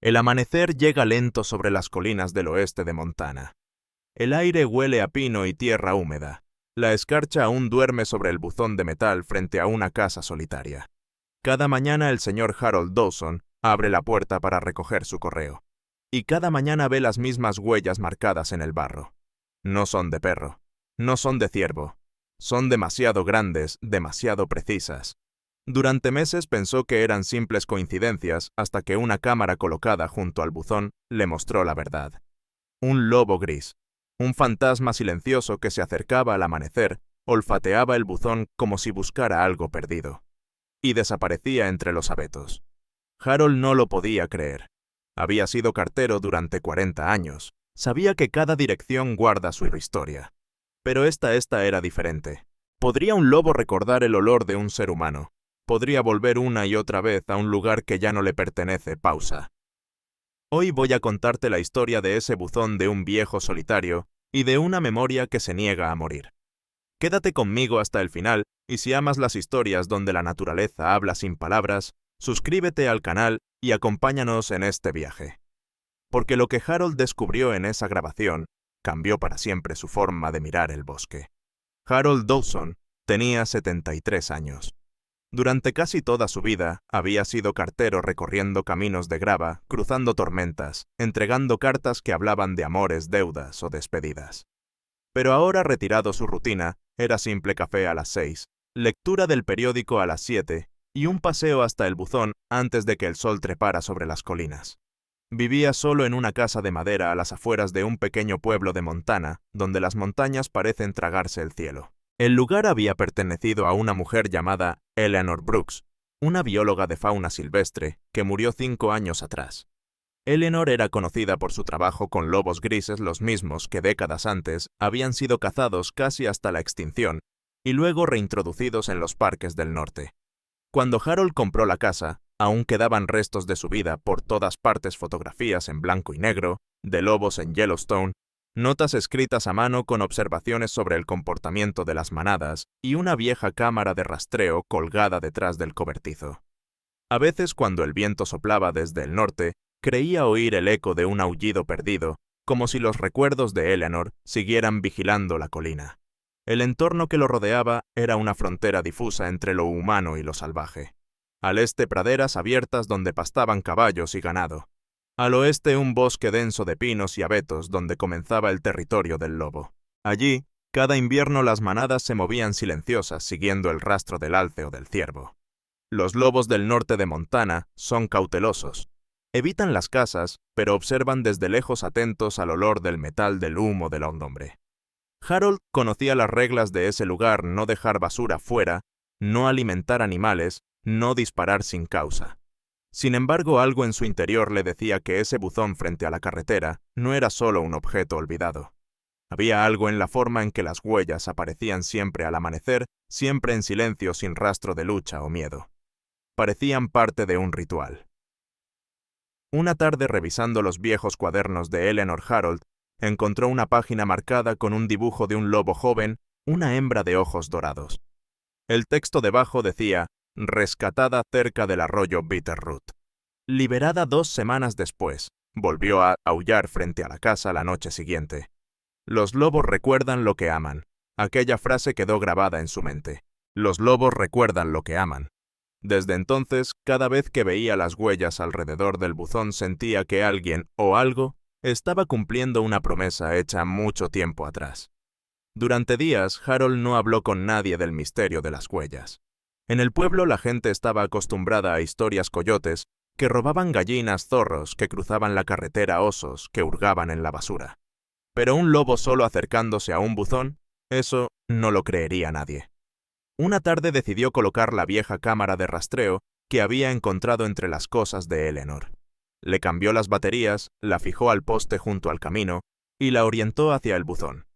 El amanecer llega lento sobre las colinas del oeste de Montana. El aire huele a pino y tierra húmeda. La escarcha aún duerme sobre el buzón de metal frente a una casa solitaria. Cada mañana el señor Harold Dawson abre la puerta para recoger su correo. Y cada mañana ve las mismas huellas marcadas en el barro. No son de perro, no son de ciervo. Son demasiado grandes, demasiado precisas. Durante meses pensó que eran simples coincidencias hasta que una cámara colocada junto al buzón le mostró la verdad. Un lobo gris, un fantasma silencioso que se acercaba al amanecer, olfateaba el buzón como si buscara algo perdido. Y desaparecía entre los abetos. Harold no lo podía creer. Había sido cartero durante 40 años. Sabía que cada dirección guarda su historia. Pero esta era diferente. ¿Podría un lobo recordar el olor de un ser humano? ¿Podría volver una y otra vez a un lugar que ya no le pertenece? Pausa. Hoy voy a contarte la historia de ese buzón de un viejo solitario y de una memoria que se niega a morir. Quédate conmigo hasta el final y si amas las historias donde la naturaleza habla sin palabras, suscríbete al canal y acompáñanos en este viaje. Porque lo que Harold descubrió en esa grabación cambió para siempre su forma de mirar el bosque. Harold Dawson tenía 73 años. Durante casi toda su vida había sido cartero recorriendo caminos de grava, cruzando tormentas, entregando cartas que hablaban de amores, deudas o despedidas. Pero ahora retirado su rutina, era simple café a las 6, lectura del periódico a las 7 y un paseo hasta el buzón antes de que el sol trepara sobre las colinas. Vivía solo en una casa de madera a las afueras de un pequeño pueblo de Montana, donde las montañas parecen tragarse el cielo. El lugar había pertenecido a una mujer llamada Eleanor Brooks, una bióloga de fauna silvestre que murió 5 años atrás. Eleanor era conocida por su trabajo con lobos grises, los mismos que décadas antes habían sido cazados casi hasta la extinción y luego reintroducidos en los parques del norte. Cuando Harold compró la casa, aún quedaban restos de su vida por todas partes, fotografías en blanco y negro, de lobos en Yellowstone, notas escritas a mano con observaciones sobre el comportamiento de las manadas y una vieja cámara de rastreo colgada detrás del cobertizo. A veces cuando el viento soplaba desde el norte, creía oír el eco de un aullido perdido, como si los recuerdos de Eleanor siguieran vigilando la colina. El entorno que lo rodeaba era una frontera difusa entre lo humano y lo salvaje. Al este praderas abiertas donde pastaban caballos y ganado. Al oeste un bosque denso de pinos y abetos donde comenzaba el territorio del lobo. Allí, cada invierno las manadas se movían silenciosas siguiendo el rastro del alce o del ciervo. Los lobos del norte de Montana son cautelosos. Evitan las casas, pero observan desde lejos atentos al olor del metal del humo del hombre. Harold conocía las reglas de ese lugar: no dejar basura fuera, no alimentar animales, no disparar sin causa. Sin embargo, algo en su interior le decía que ese buzón frente a la carretera no era solo un objeto olvidado. Había algo en la forma en que las huellas aparecían siempre al amanecer, siempre en silencio, sin rastro de lucha o miedo. Parecían parte de un ritual. Una tarde, revisando los viejos cuadernos de Eleanor, Harold encontró una página marcada con un dibujo de un lobo joven, una hembra de ojos dorados. El texto debajo decía: rescatada cerca del arroyo Bitterroot. Liberada 2 semanas después, volvió a aullar frente a la casa la noche siguiente. Los lobos recuerdan lo que aman. Aquella frase quedó grabada en su mente. Los lobos recuerdan lo que aman. Desde entonces, cada vez que veía las huellas alrededor del buzón sentía que alguien o algo estaba cumpliendo una promesa hecha mucho tiempo atrás. Durante días, Harold no habló con nadie del misterio de las huellas. En el pueblo la gente estaba acostumbrada a historias coyotes que robaban gallinas, zorros, que cruzaban la carretera, osos, que hurgaban en la basura. Pero un lobo solo acercándose a un buzón, eso no lo creería nadie. Una tarde decidió colocar la vieja cámara de rastreo que había encontrado entre las cosas de Eleanor. Le cambió las baterías, la fijó al poste junto al camino y la orientó hacia el buzón.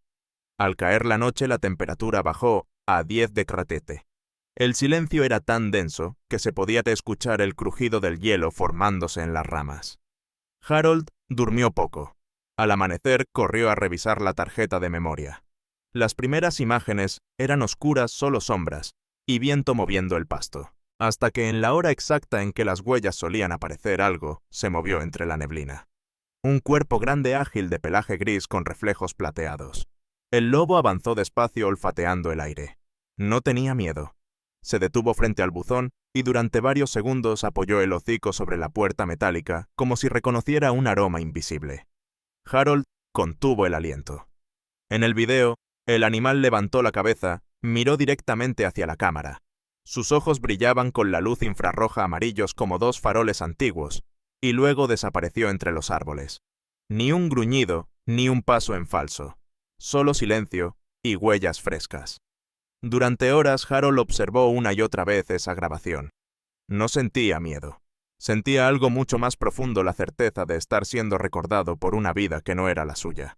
Al caer la noche la temperatura bajó a 10 de cratete. El silencio era tan denso que se podía escuchar el crujido del hielo formándose en las ramas. Harold durmió poco. Al amanecer corrió a revisar la tarjeta de memoria. Las primeras imágenes eran oscuras, solo sombras, y viento moviendo el pasto. hasta que en la hora exacta en que las huellas solían aparecer algo se movió entre la neblina. Un cuerpo grande ágil de pelaje gris con reflejos plateados. El lobo avanzó despacio olfateando el aire. No tenía miedo. Se detuvo frente al buzón y durante varios segundos apoyó el hocico sobre la puerta metálica como si reconociera un aroma invisible. Harold contuvo el aliento. En el video, el animal levantó la cabeza, miró directamente hacia la cámara. Sus ojos brillaban con la luz infrarroja amarillos como dos faroles antiguos, y luego desapareció entre los árboles. Ni un gruñido, ni un paso en falso. Solo silencio y huellas frescas. Durante horas Harold observó una y otra vez esa grabación. No sentía miedo. Sentía algo mucho más profundo, la certeza de estar siendo recordado por una vida que no era la suya.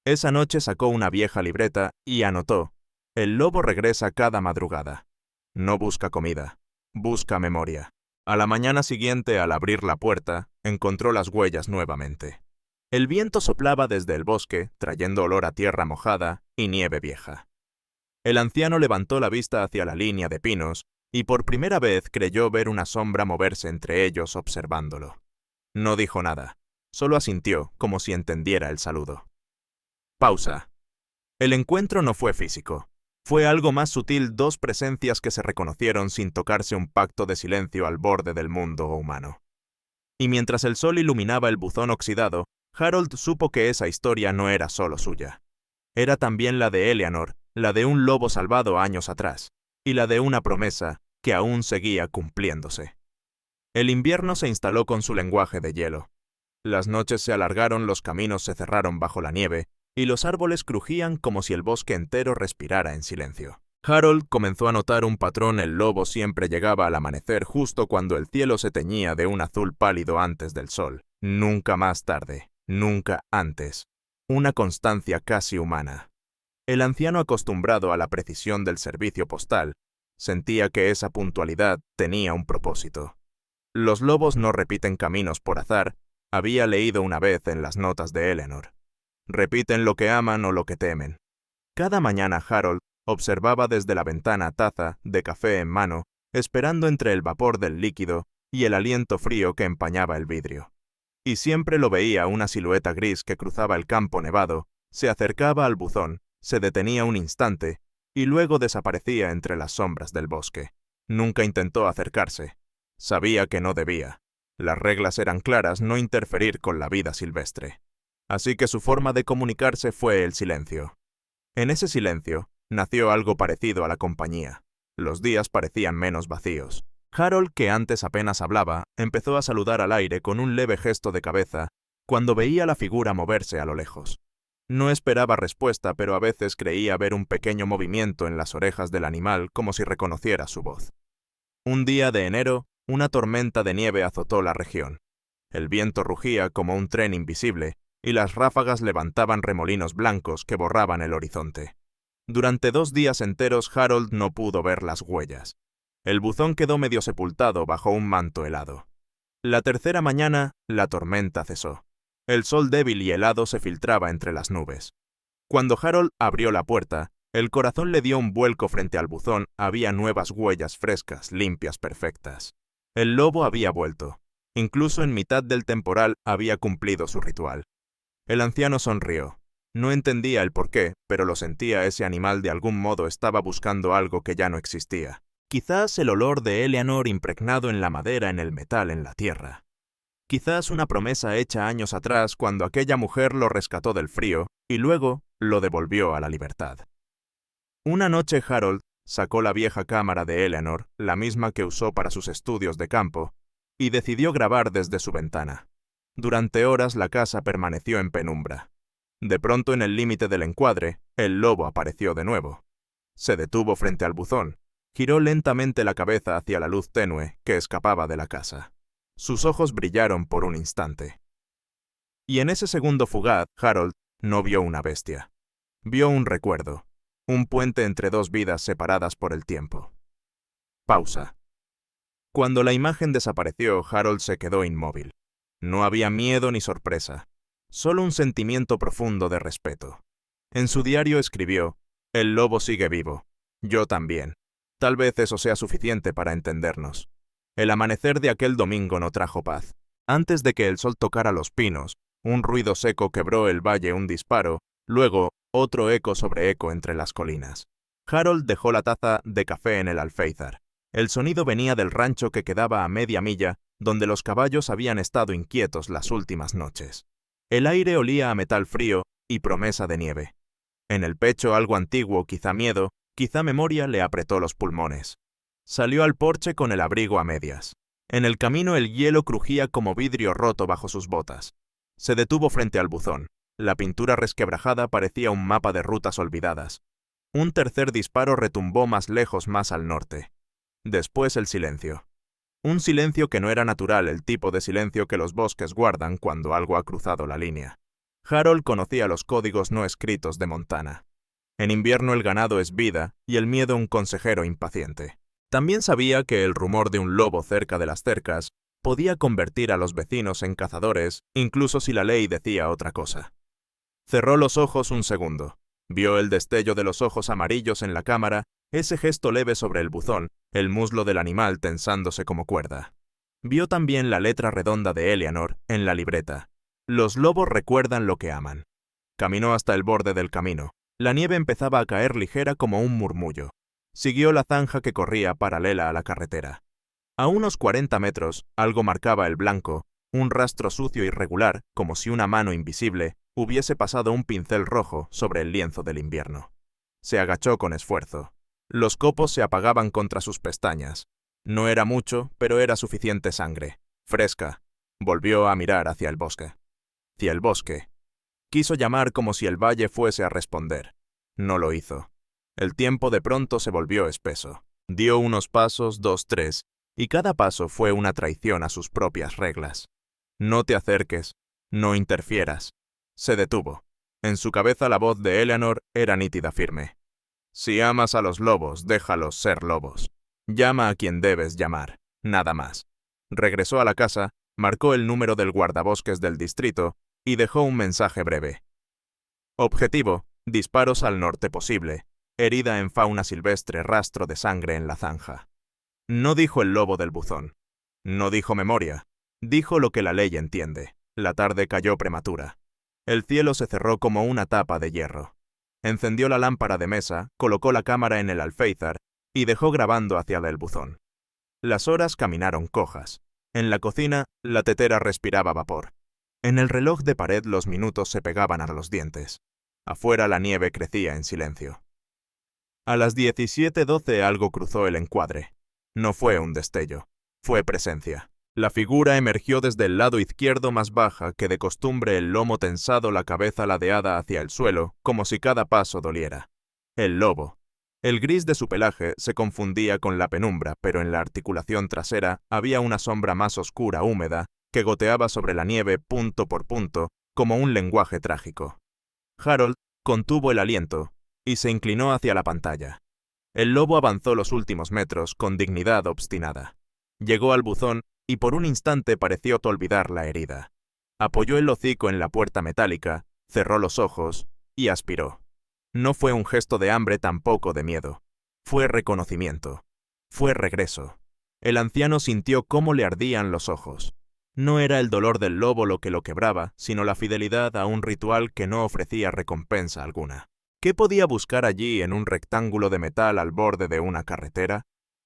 Esa noche sacó una vieja libreta y anotó: el lobo regresa cada madrugada. No busca comida, busca memoria. A la mañana siguiente, al abrir la puerta, encontró las huellas nuevamente. El viento soplaba desde el bosque, trayendo olor a tierra mojada y nieve vieja. El anciano levantó la vista hacia la línea de pinos y por primera vez creyó ver una sombra moverse entre ellos observándolo. No dijo nada, solo asintió como si entendiera el saludo. Pausa. El encuentro no fue físico. Fue algo más sutil, dos presencias que se reconocieron sin tocarse, un pacto de silencio al borde del mundo humano. Y mientras el sol iluminaba el buzón oxidado, Harold supo que esa historia no era solo suya. Era también la de Eleanor, la de un lobo salvado años atrás, y la de una promesa que aún seguía cumpliéndose. El invierno se instaló con su lenguaje de hielo. Las noches se alargaron, los caminos se cerraron bajo la nieve, y los árboles crujían como si el bosque entero respirara en silencio. Harold comenzó a notar un patrón: el lobo siempre llegaba al amanecer justo cuando el cielo se teñía de un azul pálido antes del sol. Nunca más tarde, nunca antes. Una constancia casi humana. El anciano, acostumbrado a la precisión del servicio postal, sentía que esa puntualidad tenía un propósito. Los lobos no repiten caminos por azar, había leído una vez en las notas de Eleanor. Repiten lo que aman o lo que temen. Cada mañana Harold observaba desde la ventana taza de café en mano, esperando entre el vapor del líquido y el aliento frío que empañaba el vidrio. Y siempre lo veía: una silueta gris que cruzaba el campo nevado, se acercaba al buzón, se detenía un instante y luego desaparecía entre las sombras del bosque. Nunca intentó acercarse. Sabía que no debía. Las reglas eran claras: no interferir con la vida silvestre. Así que su forma de comunicarse fue el silencio. En ese silencio nació algo parecido a la compañía. Los días parecían menos vacíos. Harold, que antes apenas hablaba, empezó a saludar al aire con un leve gesto de cabeza cuando veía la figura moverse a lo lejos. No esperaba respuesta, pero a veces creía ver un pequeño movimiento en las orejas del animal, como si reconociera su voz. Un día de enero, una tormenta de nieve azotó la región. El viento rugía como un tren invisible, y las ráfagas levantaban remolinos blancos que borraban el horizonte. Durante 2 días enteros Harold no pudo ver las huellas. El buzón quedó medio sepultado bajo un manto helado. La tercera mañana, la tormenta cesó. El sol débil y helado se filtraba entre las nubes. Cuando Harold abrió la puerta, el corazón le dio un vuelco frente al buzón. Había nuevas huellas frescas, limpias, perfectas. El lobo había vuelto. Incluso en mitad del temporal había cumplido su ritual. El anciano sonrió. No entendía el porqué, pero lo sentía: ese animal de algún modo estaba buscando algo que ya no existía. Quizás el olor de Eleanor impregnado en la madera, en el metal, en la tierra. Quizás una promesa hecha años atrás cuando aquella mujer lo rescató del frío y luego lo devolvió a la libertad. Una noche Harold sacó la vieja cámara de Eleanor, la misma que usó para sus estudios de campo, y decidió grabar desde su ventana. Durante horas la casa permaneció en penumbra. De pronto, en el límite del encuadre, el lobo apareció de nuevo. Se detuvo frente al buzón, giró lentamente la cabeza hacia la luz tenue que escapaba de la casa. Sus ojos brillaron por un instante. Y en ese segundo fugaz, Harold no vio una bestia. Vio un recuerdo, un puente entre dos vidas separadas por el tiempo. Pausa. Cuando la imagen desapareció, Harold se quedó inmóvil. No había miedo ni sorpresa, solo un sentimiento profundo de respeto. En su diario escribió: el lobo sigue vivo, yo también. Tal vez eso sea suficiente para entendernos. El amanecer de aquel domingo no trajo paz. Antes de que el sol tocara los pinos, un ruido seco quebró el valle, un disparo, luego otro eco sobre eco entre las colinas. Harold dejó la taza de café en el alféizar. El sonido venía del rancho que quedaba a media milla, donde los caballos habían estado inquietos las últimas noches. El aire olía a metal frío y promesa de nieve. En el pecho algo antiguo, quizá miedo, quizá memoria, le apretó los pulmones. Salió al porche con el abrigo a medias. En el camino el hielo crujía como vidrio roto bajo sus botas. Se detuvo frente al buzón. La pintura resquebrajada parecía un mapa de rutas olvidadas. Un tercer disparo retumbó más lejos, más al norte. Después el silencio. Un silencio que no era natural, el tipo de silencio que los bosques guardan cuando algo ha cruzado la línea. Harold conocía los códigos no escritos de Montana. En invierno el ganado es vida y el miedo un consejero impaciente. También sabía que el rumor de un lobo cerca de las cercas podía convertir a los vecinos en cazadores, incluso si la ley decía otra cosa. Cerró los ojos un segundo. Vio el destello de los ojos amarillos en la cámara, ese gesto leve sobre el buzón, el muslo del animal tensándose como cuerda. Vio también la letra redonda de Eleanor en la libreta. Los lobos recuerdan lo que aman. Caminó hasta el borde del camino. La nieve empezaba a caer ligera como un murmullo. Siguió la zanja que corría paralela a la carretera. A unos 40 metros, algo marcaba el blanco, un rastro sucio y irregular, como si una mano invisible hubiese pasado un pincel rojo sobre el lienzo del invierno. Se agachó con esfuerzo. Los copos se apagaban contra sus pestañas. No era mucho, pero era suficiente sangre. Fresca. Volvió a mirar hacia el bosque. Hacia el bosque. Quiso llamar como si el valle fuese a responder. No lo hizo. El tiempo de pronto se volvió espeso. Dio unos pasos, 2, 3, y cada paso fue una traición a sus propias reglas. No te acerques, no interfieras. Se detuvo. En su cabeza la voz de Eleanor era nítida, firme. Si amas a los lobos, déjalos ser lobos. Llama a quien debes llamar, nada más. Regresó a la casa, marcó el número del guardabosques del distrito y dejó un mensaje breve. Objetivo: disparos al norte posible. Herida en fauna silvestre, rastro de sangre en la zanja. No dijo el lobo del buzón. No dijo memoria. Dijo lo que la ley entiende. La tarde cayó prematura. El cielo se cerró como una tapa de hierro. Encendió la lámpara de mesa, colocó la cámara en el alféizar y dejó grabando hacia el buzón. Las horas caminaron cojas. En la cocina, la tetera respiraba vapor. En el reloj de pared los minutos se pegaban a los dientes. Afuera la nieve crecía en silencio. A las 17:12 algo cruzó el encuadre. No fue un destello, fue presencia. La figura emergió desde el lado izquierdo más baja que de costumbre, el lomo tensado, la cabeza ladeada hacia el suelo, como si cada paso doliera. El lobo. El gris de su pelaje se confundía con la penumbra, pero en la articulación trasera había una sombra más oscura, húmeda, que goteaba sobre la nieve punto por punto, como un lenguaje trágico. Harold contuvo el aliento y se inclinó hacia la pantalla. El lobo avanzó los últimos metros con dignidad obstinada. Llegó al buzón y por un instante pareció olvidar la herida. Apoyó el hocico en la puerta metálica, cerró los ojos y aspiró. No fue un gesto de hambre, tampoco de miedo. Fue reconocimiento. Fue regreso. El anciano sintió cómo le ardían los ojos. No era el dolor del lobo lo que lo quebraba, sino la fidelidad a un ritual que no ofrecía recompensa alguna. ¿Qué podía buscar allí en un rectángulo de metal al borde de una carretera?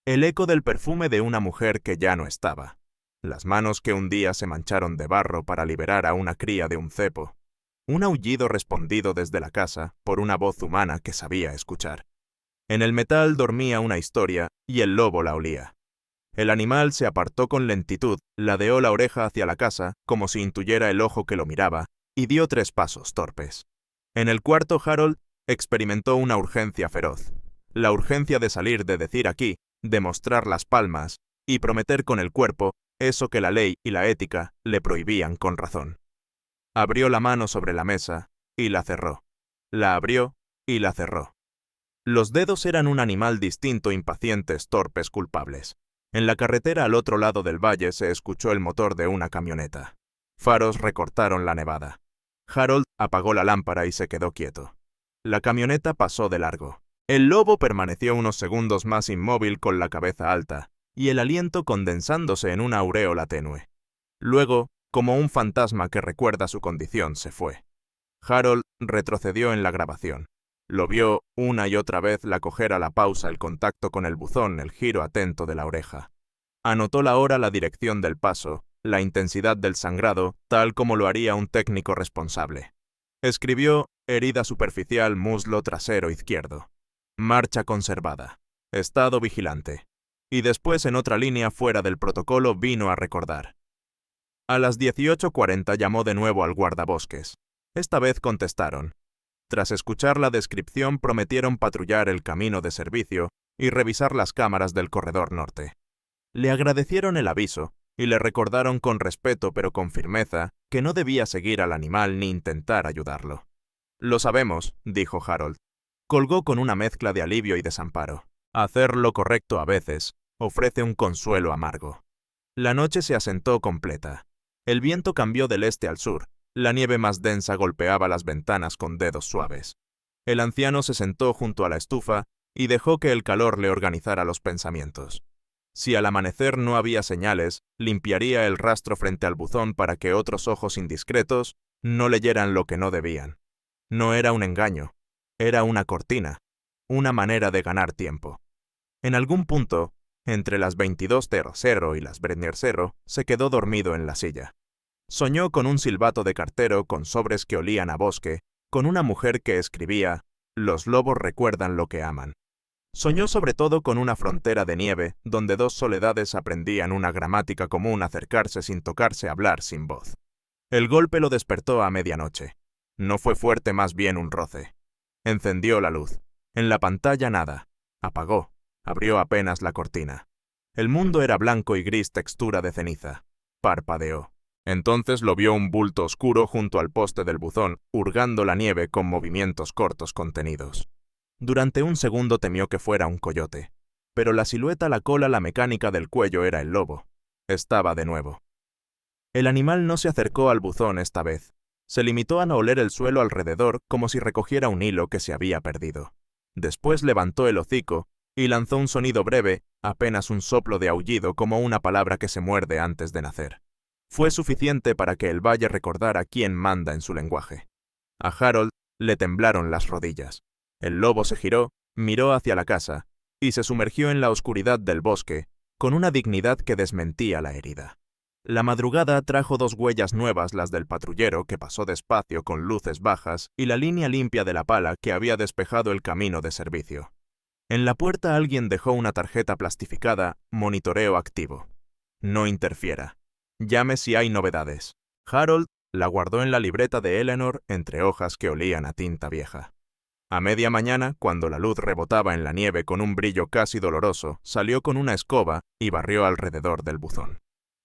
El eco del perfume de una mujer que ya no estaba. Las manos que un día se mancharon de barro para liberar a una cría de un cepo. Un aullido respondido desde la casa por una voz humana que sabía escuchar. En el metal dormía una historia y el lobo la olía. El animal se apartó con lentitud, ladeó la oreja hacia la casa como si intuyera el ojo que lo miraba y dio 3 pasos torpes. En el cuarto, Harold experimentó una urgencia feroz. La urgencia de salir, de decir aquí, de mostrar las palmas y prometer con el cuerpo eso que la ley y la ética le prohibían con razón. Abrió la mano sobre la mesa y la cerró. La abrió y la cerró. Los dedos eran un animal distinto, impacientes, torpes, culpables. En la carretera al otro lado del valle se escuchó el motor de una camioneta. Faros recortaron la nevada. Harold apagó la lámpara y se quedó quieto. La camioneta pasó de largo. El lobo permaneció unos segundos más inmóvil con la cabeza alta y el aliento condensándose en una auréola tenue. Luego, como un fantasma que recuerda su condición, se fue. Harold retrocedió en la grabación. Lo vio una y otra vez la cojera, la pausa, el contacto con el buzón, el giro atento de la oreja. Anotó la hora, la dirección del paso, la intensidad del sangrado, tal como lo haría un técnico responsable. Escribió: herida superficial, muslo trasero izquierdo. Marcha conservada. Estado vigilante. Y después, en otra línea fuera del protocolo, vino a recordar. A las 18:40 llamó de nuevo al guardabosques. Esta vez contestaron. Tras escuchar la descripción, prometieron patrullar el camino de servicio y revisar las cámaras del corredor norte. Le agradecieron el aviso y le recordaron con respeto pero con firmeza que no debía seguir al animal ni intentar ayudarlo. «Lo sabemos», dijo Harold. Colgó con una mezcla de alivio y desamparo. Hacer lo correcto a veces ofrece un consuelo amargo. La noche se asentó completa. El viento cambió del este al sur. La nieve más densa golpeaba las ventanas con dedos suaves. El anciano se sentó junto a la estufa y dejó que el calor le organizara los pensamientos. Si al amanecer no había señales, limpiaría el rastro frente al buzón para que otros ojos indiscretos no leyeran lo que no debían. No era un engaño, era una cortina, una manera de ganar tiempo. En algún punto, entre las 22:00 y las 00:00, se quedó dormido en la silla. Soñó con un silbato de cartero, con sobres que olían a bosque, con una mujer que escribía: «Los lobos recuerdan lo que aman». Soñó sobre todo con una frontera de nieve, donde dos soledades aprendían una gramática común: acercarse sin tocarse, hablar sin voz. El golpe lo despertó a medianoche. No fue fuerte, más bien un roce. Encendió la luz. En la pantalla nada. Apagó. Abrió apenas la cortina. El mundo era blanco y gris, textura de ceniza. Parpadeó. Entonces lo vio un bulto oscuro junto al poste del buzón, hurgando la nieve con movimientos cortos contenidos. Durante un segundo temió que fuera un coyote. Pero la silueta, la cola, la mecánica del cuello era el lobo. Estaba de nuevo. El animal no se acercó al buzón esta vez. Se limitó a oler el suelo alrededor como si recogiera un hilo que se había perdido. Después levantó el hocico y lanzó un sonido breve, apenas un soplo de aullido, como una palabra que se muerde antes de nacer. Fue suficiente para que el valle recordara quién manda en su lenguaje. A Harold le temblaron las rodillas. El lobo se giró, miró hacia la casa y se sumergió en la oscuridad del bosque con una dignidad que desmentía la herida. La madrugada trajo dos huellas nuevas, las del patrullero que pasó despacio con luces bajas y la línea limpia de la pala que había despejado el camino de servicio. En la puerta alguien dejó una tarjeta plastificada: monitoreo activo. No interfiera. Llame si hay novedades. Harold la guardó en la libreta de Eleanor entre hojas que olían a tinta vieja. A media mañana, cuando la luz rebotaba en la nieve con un brillo casi doloroso, salió con una escoba y barrió alrededor del buzón.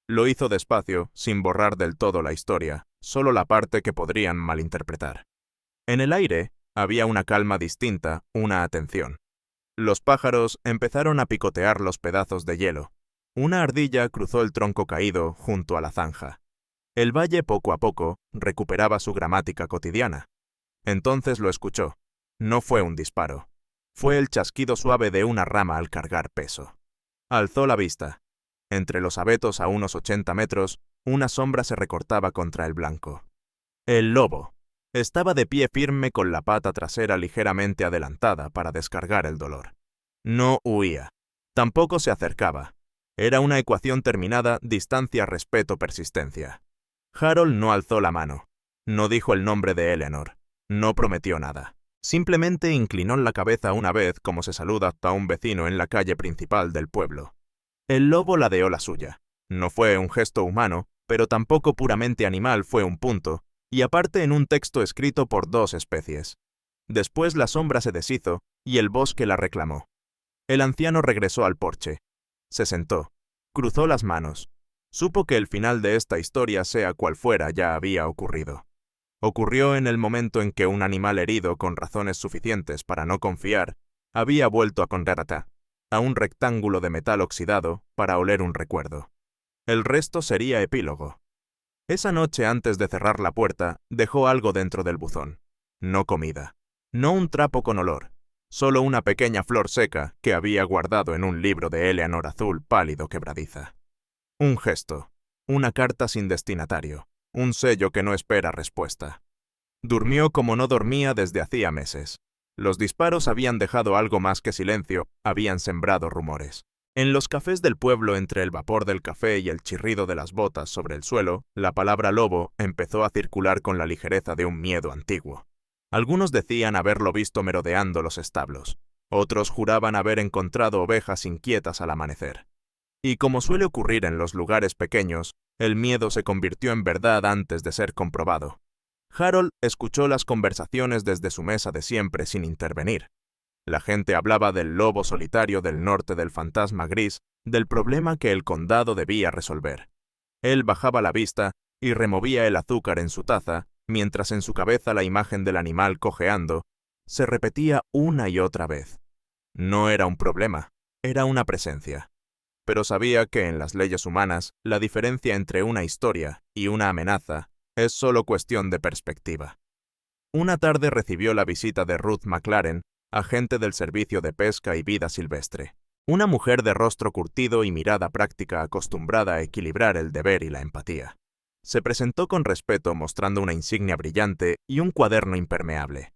Lo hizo despacio, sin borrar del todo la historia, solo la parte que podrían malinterpretar. En el aire había una calma distinta, una atención. Los pájaros empezaron a picotear los pedazos de hielo. Una ardilla cruzó el tronco caído junto a la zanja. El valle poco a poco recuperaba su gramática cotidiana. Entonces lo escuchó. No fue un disparo. Fue el chasquido suave de una rama al cargar peso. Alzó la vista. Entre los abetos a unos 80 metros, una sombra se recortaba contra el blanco. El lobo. Estaba de pie firme con la pata trasera ligeramente adelantada para descargar el dolor. No huía. Tampoco se acercaba. Era una ecuación terminada: distancia, respeto, persistencia. Harold no alzó la mano. No dijo el nombre de Eleanor. No prometió nada. Simplemente inclinó la cabeza una vez, como se saluda a un vecino en la calle principal del pueblo. El lobo ladeó la suya. No fue un gesto humano, pero tampoco puramente animal, fue un punto, y aparte en un texto escrito por dos especies. Después la sombra se deshizo y el bosque la reclamó. El anciano regresó al porche. Se sentó. Cruzó las manos. Supo que el final de esta historia, sea cual fuera, ya había ocurrido. Ocurrió en el momento en que un animal herido, con razones suficientes para no confiar, había vuelto a Conrata, a un rectángulo de metal oxidado, para oler un recuerdo. El resto sería epílogo. Esa noche, antes de cerrar la puerta, dejó algo dentro del buzón. No comida. No un trapo con olor. solo una pequeña flor seca que había guardado en un libro de Eleanor azul pálido quebradiza. Un gesto, una carta sin destinatario, un sello que no espera respuesta. Durmió como no dormía desde hacía meses. Los disparos habían dejado algo más que silencio, habían sembrado rumores. En los cafés del pueblo, entre el vapor del café y el chirrido de las botas sobre el suelo, la palabra lobo empezó a circular con la ligereza de un miedo antiguo. Algunos decían haberlo visto merodeando los establos. Otros juraban haber encontrado ovejas inquietas al amanecer. Y como suele ocurrir en los lugares pequeños, el miedo se convirtió en verdad antes de ser comprobado. Harold escuchó las conversaciones desde su mesa de siempre sin intervenir. La gente hablaba del lobo solitario del norte del fantasma gris, del problema que el condado debía resolver. Él bajaba la vista y removía el azúcar en su taza, mientras en su cabeza la imagen del animal cojeando se repetía una y otra vez. No era un problema, era una presencia. Pero sabía que en las leyes humanas la diferencia entre una historia y una amenaza es solo cuestión de perspectiva. Una tarde recibió la visita de Ruth McLaren, agente del Servicio de Pesca y Vida Silvestre. Una mujer de rostro curtido y mirada práctica acostumbrada a equilibrar el deber y la empatía. Se presentó con respeto mostrando una insignia brillante y un cuaderno impermeable.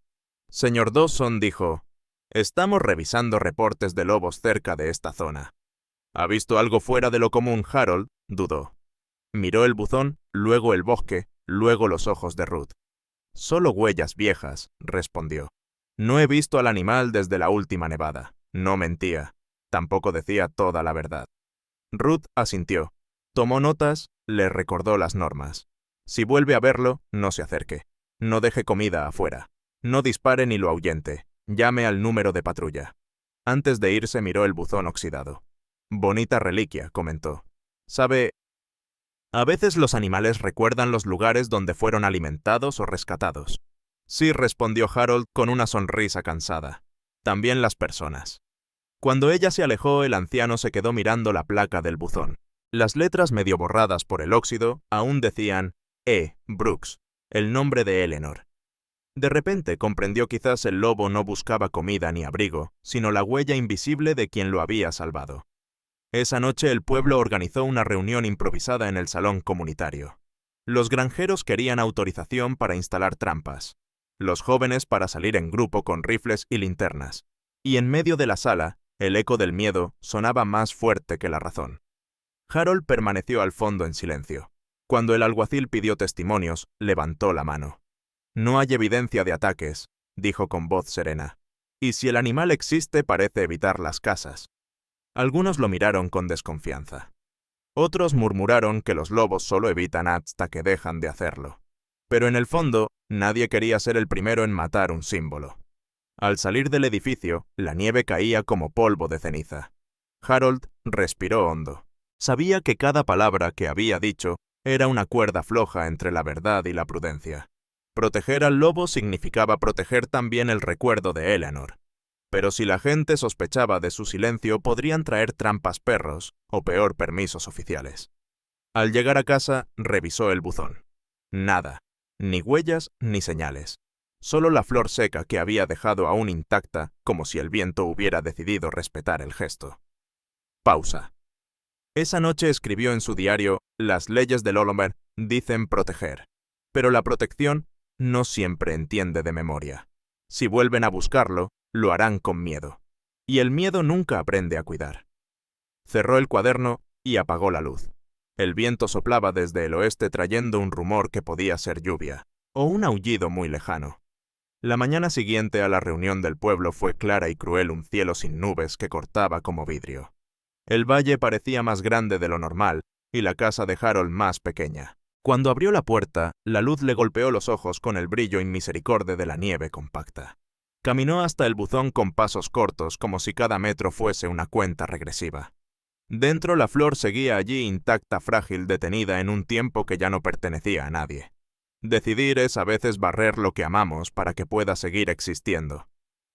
Señor Dawson dijo, «Estamos revisando reportes de lobos cerca de esta zona». «¿Ha visto algo fuera de lo común, Harold?», dudó. Miró el buzón, luego el bosque, luego los ojos de Ruth. «Solo huellas viejas», respondió. «No he visto al animal desde la última nevada». No mentía. Tampoco decía toda la verdad. Ruth asintió. Tomó notas, le recordó las normas. Si vuelve a verlo, no se acerque. No deje comida afuera. No dispare ni lo ahuyente. Llame al número de patrulla. Antes de irse miró el buzón oxidado. «Bonita reliquia», comentó. «¿Sabe? A veces los animales recuerdan los lugares donde fueron alimentados o rescatados». «Sí», respondió Harold con una sonrisa cansada. «También las personas». Cuando ella se alejó, el anciano se quedó mirando la placa del buzón. Las letras medio borradas por el óxido aún decían E. Brooks, el nombre de Eleanor. De repente comprendió quizás el lobo no buscaba comida ni abrigo, sino la huella invisible de quien lo había salvado. Esa noche el pueblo organizó una reunión improvisada en el salón comunitario. Los granjeros querían autorización para instalar trampas. Los jóvenes para salir en grupo con rifles y linternas. Y en medio de la sala, el eco del miedo sonaba más fuerte que la razón. Harold permaneció al fondo en silencio. Cuando el alguacil pidió testimonios, levantó la mano. «No hay evidencia de ataques», dijo con voz serena. «Y si el animal existe, parece evitar las casas». Algunos lo miraron con desconfianza. Otros murmuraron que los lobos solo evitan hasta que dejan de hacerlo. Pero en el fondo, nadie quería ser el primero en matar un símbolo. Al salir del edificio, la nieve caía como polvo de ceniza. Harold respiró hondo. Sabía que cada palabra que había dicho era una cuerda floja entre la verdad y la prudencia. Proteger al lobo significaba proteger también el recuerdo de Eleanor. Pero si la gente sospechaba de su silencio, podrían traer trampas perros, o peor, permisos oficiales. Al llegar a casa, revisó el buzón. Nada, ni huellas ni señales. Solo la flor seca que había dejado aún intacta, como si el viento hubiera decidido respetar el gesto. Pausa. Esa noche escribió en su diario, «Las leyes del Oliver dicen proteger». Pero la protección no siempre entiende de memoria. Si vuelven a buscarlo, lo harán con miedo. Y el miedo nunca aprende a cuidar. Cerró el cuaderno y apagó la luz. El viento soplaba desde el oeste trayendo un rumor que podía ser lluvia, o un aullido muy lejano. La mañana siguiente a la reunión del pueblo fue clara y cruel, un cielo sin nubes que cortaba como vidrio. El valle parecía más grande de lo normal y la casa de Harold más pequeña. Cuando abrió la puerta, la luz le golpeó los ojos con el brillo inmisericorde de la nieve compacta. Caminó hasta el buzón con pasos cortos, como si cada metro fuese una cuenta regresiva. Dentro la flor seguía allí intacta, frágil, detenida en un tiempo que ya no pertenecía a nadie. Decidir es a veces barrer lo que amamos para que pueda seguir existiendo.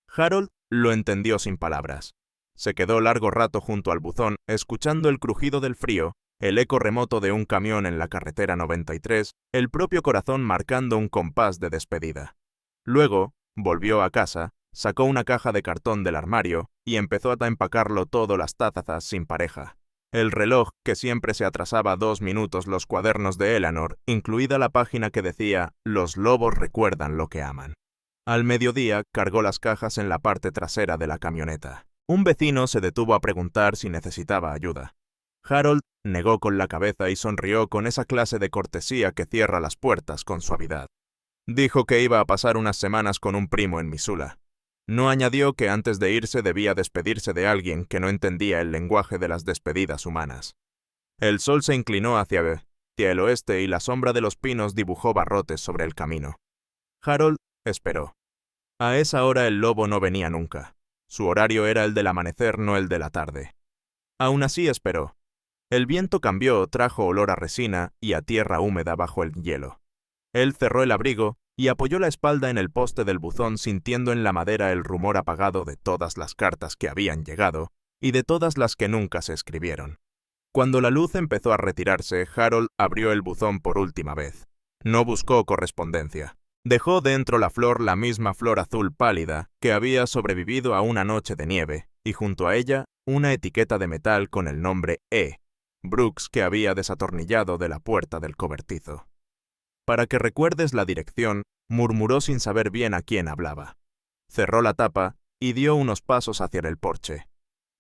Harold lo entendió sin palabras. Se quedó largo rato junto al buzón, escuchando el crujido del frío, el eco remoto de un camión en la carretera 93, el propio corazón marcando un compás de despedida. Luego, volvió a casa, Sacó una caja de cartón del armario y empezó a empacarlo todo, las tazas sin pareja, el reloj que siempre se atrasaba 2 minutos, los cuadernos de Eleanor, incluida la página que decía «Los lobos recuerdan lo que aman». Al mediodía cargó las cajas en la parte trasera de la camioneta. Un vecino se detuvo a preguntar si necesitaba ayuda. Harold negó con la cabeza y sonrió con esa clase de cortesía que cierra las puertas con suavidad. Dijo que iba a pasar unas semanas con un primo en Missoula. No añadió que antes de irse debía despedirse de alguien que no entendía el lenguaje de las despedidas humanas. El sol se inclinó hacia el oeste y la sombra de los pinos dibujó barrotes sobre el camino. Harold esperó. A esa hora el lobo no venía nunca. Su horario era el del amanecer, no el de la tarde. Aún así esperó. El viento cambió, trajo olor a resina y a tierra húmeda bajo el hielo. Él cerró el abrigo y apoyó la espalda en el poste del buzón, sintiendo en la madera el rumor apagado de todas las cartas que habían llegado y de todas las que nunca se escribieron. Cuando la luz empezó a retirarse, Harold abrió el buzón por última vez. No buscó correspondencia. Dejó dentro la misma flor azul pálida que había sobrevivido a una noche de nieve, y junto a ella una etiqueta de metal con el nombre E. Brooks, que había desatornillado de la puerta del cobertizo. «Para que recuerdes la dirección», murmuró sin saber bien a quién hablaba. Cerró la tapa y dio unos pasos hacia el porche.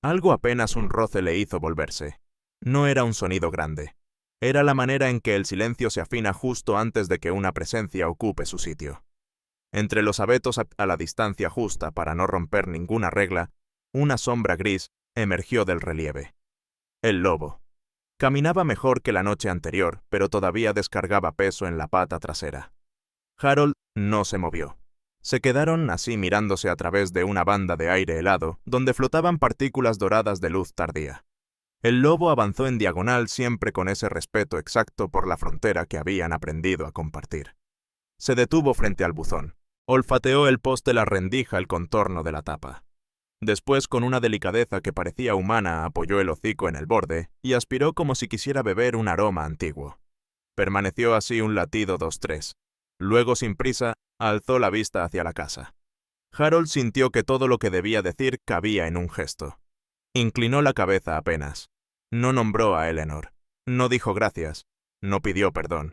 Algo apenas un roce le hizo volverse. No era un sonido grande. Era la manera en que el silencio se afina justo antes de que una presencia ocupe su sitio. Entre los abetos a la distancia justa para no romper ninguna regla, una sombra gris emergió del relieve. El lobo. Caminaba mejor que la noche anterior, pero todavía descargaba peso en la pata trasera. Harold no se movió. Se quedaron así mirándose a través de una banda de aire helado, donde flotaban partículas doradas de luz tardía. El lobo avanzó en diagonal, siempre con ese respeto exacto por la frontera que habían aprendido a compartir. Se detuvo frente al buzón. Olfateó el poste, la rendija, el contorno de la tapa. Después, con una delicadeza que parecía humana, apoyó el hocico en el borde y aspiró como si quisiera beber un aroma antiguo. Permaneció así un latido 2-3. Luego, sin prisa, alzó la vista hacia la casa. Harold sintió que todo lo que debía decir cabía en un gesto. Inclinó la cabeza apenas. No nombró a Eleanor. No dijo gracias. No pidió perdón.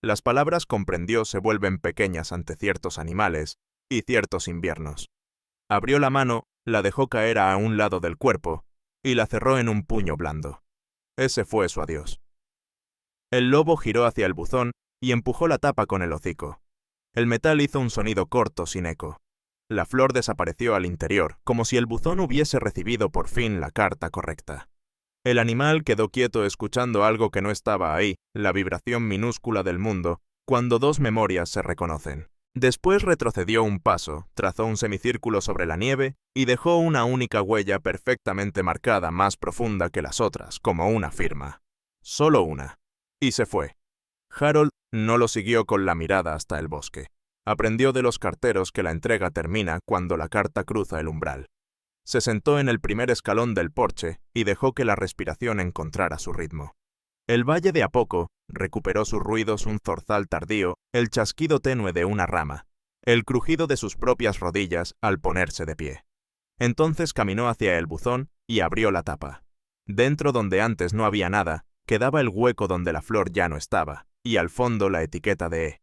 Las palabras, comprendió, se vuelven pequeñas ante ciertos animales y ciertos inviernos. Abrió la mano, la dejó caer a un lado del cuerpo y la cerró en un puño blando. Ese fue su adiós. El lobo giró hacia el buzón y empujó la tapa con el hocico. El metal hizo un sonido corto sin eco. La flor desapareció al interior, como si el buzón hubiese recibido por fin la carta correcta. El animal quedó quieto escuchando algo que no estaba ahí, la vibración minúscula del mundo, cuando dos memorias se reconocen. Después retrocedió un paso, trazó un semicírculo sobre la nieve y dejó una única huella perfectamente marcada, más profunda que las otras, como una firma. Solo una. Y se fue. Harold no lo siguió con la mirada hasta el bosque. Aprendió de los carteros que la entrega termina cuando la carta cruza el umbral. Se sentó en el primer escalón del porche y dejó que la respiración encontrara su ritmo. El valle de a poco recuperó sus ruidos, un zorzal tardío, el chasquido tenue de una rama, el crujido de sus propias rodillas al ponerse de pie. Entonces caminó hacia el buzón y abrió la tapa. Dentro, donde antes no había nada, quedaba el hueco donde la flor ya no estaba, y al fondo la etiqueta de E.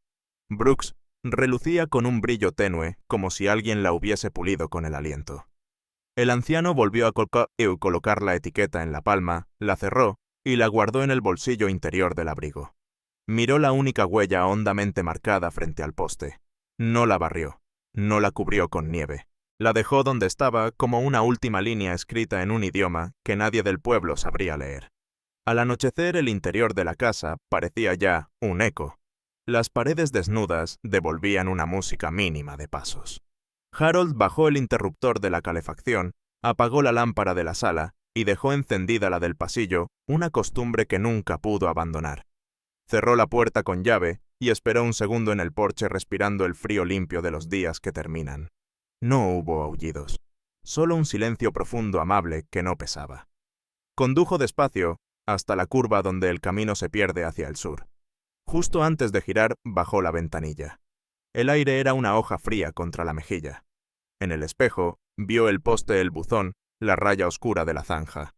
Brooks relucía con un brillo tenue, como si alguien la hubiese pulido con el aliento. El anciano volvió a colocar la etiqueta en la palma, la cerró y la guardó en el bolsillo interior del abrigo. Miró la única huella hondamente marcada frente al poste. No la barrió, no la cubrió con nieve. La dejó donde estaba, como una última línea escrita en un idioma que nadie del pueblo sabría leer. Al anochecer, el interior de la casa parecía ya un eco. Las paredes desnudas devolvían una música mínima de pasos. Harold bajó el interruptor de la calefacción, apagó la lámpara de la sala y dejó encendida la del pasillo, una costumbre que nunca pudo abandonar. Cerró la puerta con llave y esperó un segundo en el porche, respirando el frío limpio de los días que terminan. No hubo aullidos, solo un silencio profundo, amable, que no pesaba. Condujo despacio hasta la curva donde el camino se pierde hacia el sur. Justo antes de girar, bajó la ventanilla. El aire era una hoja fría contra la mejilla. En el espejo, vio el poste del buzón, la raya oscura de la zanja.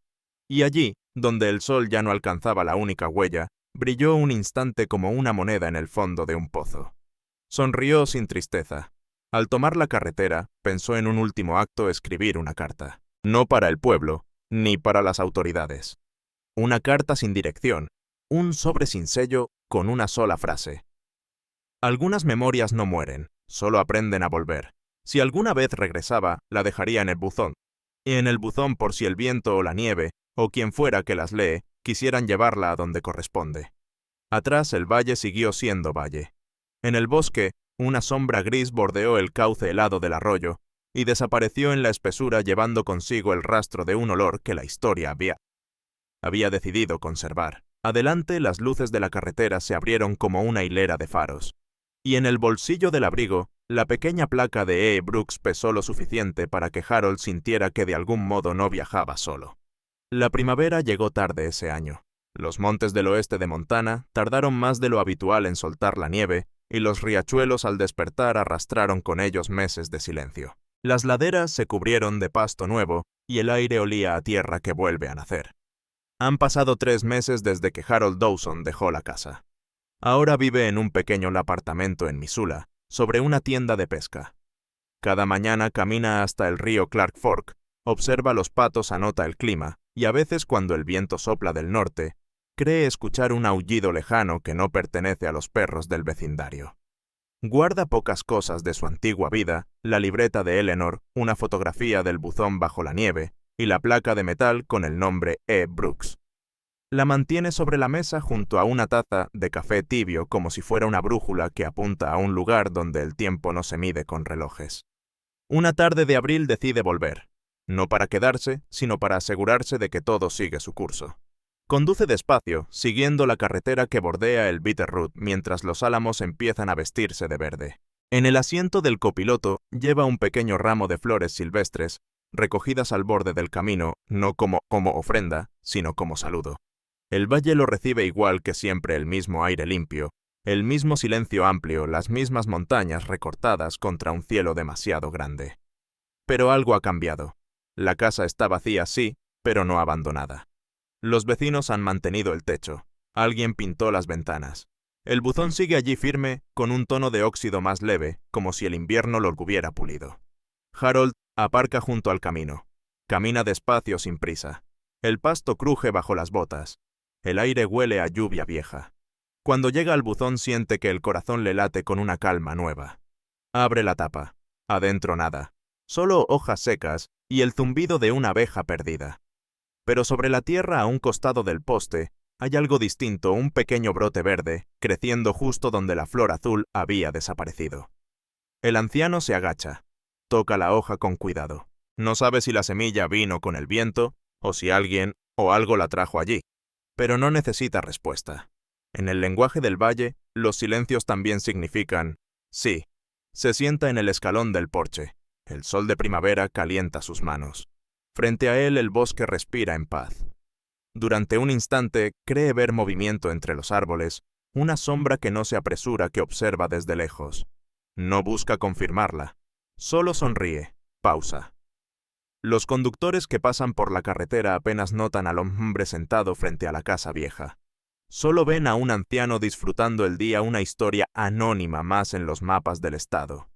Y allí, donde el sol ya no alcanzaba la única huella, brilló un instante como una moneda en el fondo de un pozo. Sonrió sin tristeza. Al tomar la carretera, pensó en un último acto escribir una carta. No para el pueblo, ni para las autoridades. Una carta sin dirección, un sobre sin sello, con una sola frase. Algunas memorias no mueren, solo aprenden a volver. Si alguna vez regresaba, la dejaría en el buzón. Y en el buzón por si el viento o la nieve, o quien fuera que las lee, quisieran llevarla a donde corresponde. Atrás el valle siguió siendo valle. En el bosque, una sombra gris bordeó el cauce helado del arroyo y desapareció en la espesura llevando consigo el rastro de un olor que la historia había decidido conservar. Adelante las luces de la carretera se abrieron como una hilera de faros. Y en el bolsillo del abrigo, la pequeña placa de E. Brooks pesó lo suficiente para que Harold sintiera que de algún modo no viajaba solo. La primavera llegó tarde ese año. Los montes del oeste de Montana tardaron más de lo habitual en soltar la nieve, y los riachuelos al despertar arrastraron con ellos meses de silencio. Las laderas se cubrieron de pasto nuevo, y el aire olía a tierra que vuelve a nacer. Han pasado 3 meses desde que Harold Dawson dejó la casa. Ahora vive en un pequeño apartamento en Missoula, sobre una tienda de pesca. Cada mañana camina hasta el río Clark Fork, observa los patos, anota el clima, y a veces cuando el viento sopla del norte, cree escuchar un aullido lejano que no pertenece a los perros del vecindario. Guarda pocas cosas de su antigua vida, la libreta de Eleanor, una fotografía del buzón bajo la nieve, y la placa de metal con el nombre E. Brooks. La mantiene sobre la mesa junto a una taza de café tibio como si fuera una brújula que apunta a un lugar donde el tiempo no se mide con relojes. Una tarde de abril decide volver, no para quedarse, sino para asegurarse de que todo sigue su curso. Conduce despacio, siguiendo la carretera que bordea el Bitterroot mientras los álamos empiezan a vestirse de verde. En el asiento del copiloto lleva un pequeño ramo de flores silvestres, recogidas al borde del camino, no como ofrenda, sino como saludo. El valle lo recibe igual que siempre, el mismo aire limpio, el mismo silencio amplio, las mismas montañas recortadas contra un cielo demasiado grande. Pero algo ha cambiado. La casa está vacía, sí, pero no abandonada. Los vecinos han mantenido el techo. Alguien pintó las ventanas. El buzón sigue allí firme, con un tono de óxido más leve, como si el invierno lo hubiera pulido. Harold aparca junto al camino. Camina despacio sin prisa. El pasto cruje bajo las botas. El aire huele a lluvia vieja. Cuando llega al buzón siente que el corazón le late con una calma nueva. Abre la tapa. Adentro nada. Solo hojas secas y el zumbido de una abeja perdida. Pero sobre la tierra a un costado del poste hay algo distinto, un pequeño brote verde, creciendo justo donde la flor azul había desaparecido. El anciano se agacha. Toca la hoja con cuidado. No sabe si la semilla vino con el viento, o si alguien o algo la trajo allí. Pero no necesita respuesta. En el lenguaje del valle, los silencios también significan sí. Se sienta en el escalón del porche. El sol de primavera calienta sus manos. Frente a él el bosque respira en paz. Durante un instante cree ver movimiento entre los árboles, una sombra que no se apresura, que observa desde lejos. No busca confirmarla. Solo sonríe. Pausa. Los conductores que pasan por la carretera apenas notan al hombre sentado frente a la casa vieja. Solo ven a un anciano disfrutando el día, una historia anónima más en los mapas del estado.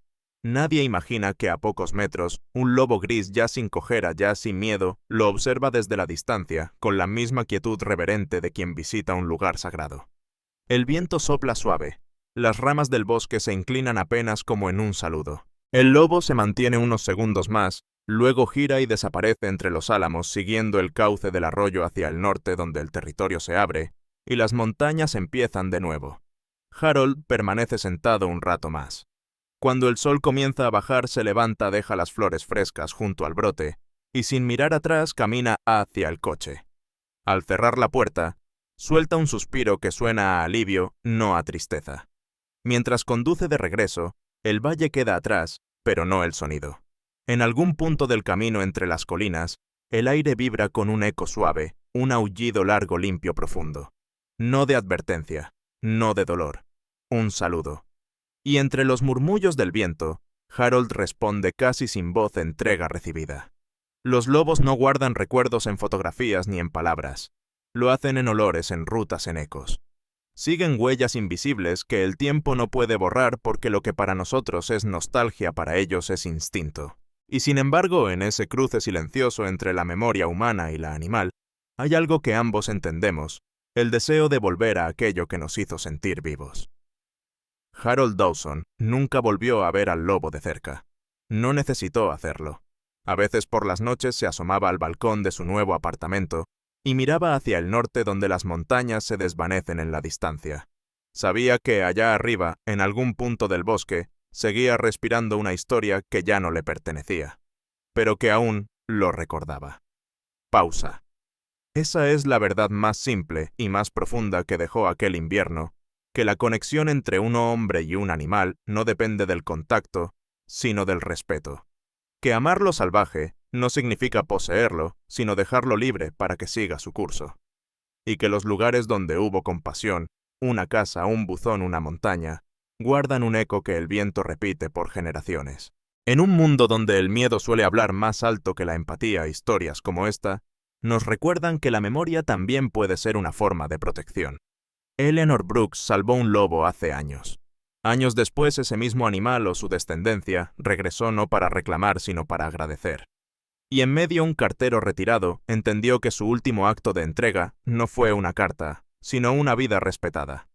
Nadie imagina que a pocos metros, un lobo gris ya sin cojera, ya sin miedo, lo observa desde la distancia, con la misma quietud reverente de quien visita un lugar sagrado. El viento sopla suave. Las ramas del bosque se inclinan apenas como en un saludo. El lobo se mantiene unos segundos más, luego gira y desaparece entre los álamos siguiendo el cauce del arroyo hacia el norte donde el territorio se abre, y las montañas empiezan de nuevo. Harold permanece sentado un rato más. Cuando el sol comienza a bajar se levanta, deja las flores frescas junto al brote, y sin mirar atrás camina hacia el coche. Al cerrar la puerta, suelta un suspiro que suena a alivio, no a tristeza. Mientras conduce de regreso, el valle queda atrás, pero no el sonido. En algún punto del camino entre las colinas, el aire vibra con un eco suave, un aullido largo, limpio, profundo. No de advertencia, no de dolor. Un saludo. Y entre los murmullos del viento, Harold responde casi sin voz: entrega recibida. Los lobos no guardan recuerdos en fotografías ni en palabras. Lo hacen en olores, en rutas, en ecos. Siguen huellas invisibles que el tiempo no puede borrar, porque lo que para nosotros es nostalgia, para ellos es instinto. Y sin embargo, en ese cruce silencioso entre la memoria humana y la animal, hay algo que ambos entendemos: el deseo de volver a aquello que nos hizo sentir vivos. Harold Dawson nunca volvió a ver al lobo de cerca. No necesitó hacerlo. A veces por las noches se asomaba al balcón de su nuevo apartamento y miraba hacia el norte, donde las montañas se desvanecen en la distancia. Sabía que allá arriba, en algún punto del bosque, seguía respirando una historia que ya no le pertenecía, pero que aún lo recordaba. Pausa. Esa es la verdad más simple y más profunda que dejó aquel invierno: que la conexión entre un hombre y un animal no depende del contacto, sino del respeto. Que amar lo salvaje no significa poseerlo, sino dejarlo libre para que siga su curso. Y que los lugares donde hubo compasión, una casa, un buzón, una montaña, guardan un eco que el viento repite por generaciones. En un mundo donde el miedo suele hablar más alto que la empatía, historias como esta nos recuerdan que la memoria también puede ser una forma de protección. Eleanor Brooks salvó un lobo hace años. Años después, ese mismo animal o su descendencia regresó, no para reclamar, sino para agradecer. Y en medio, un cartero retirado entendió que su último acto de entrega no fue una carta, sino una vida respetada.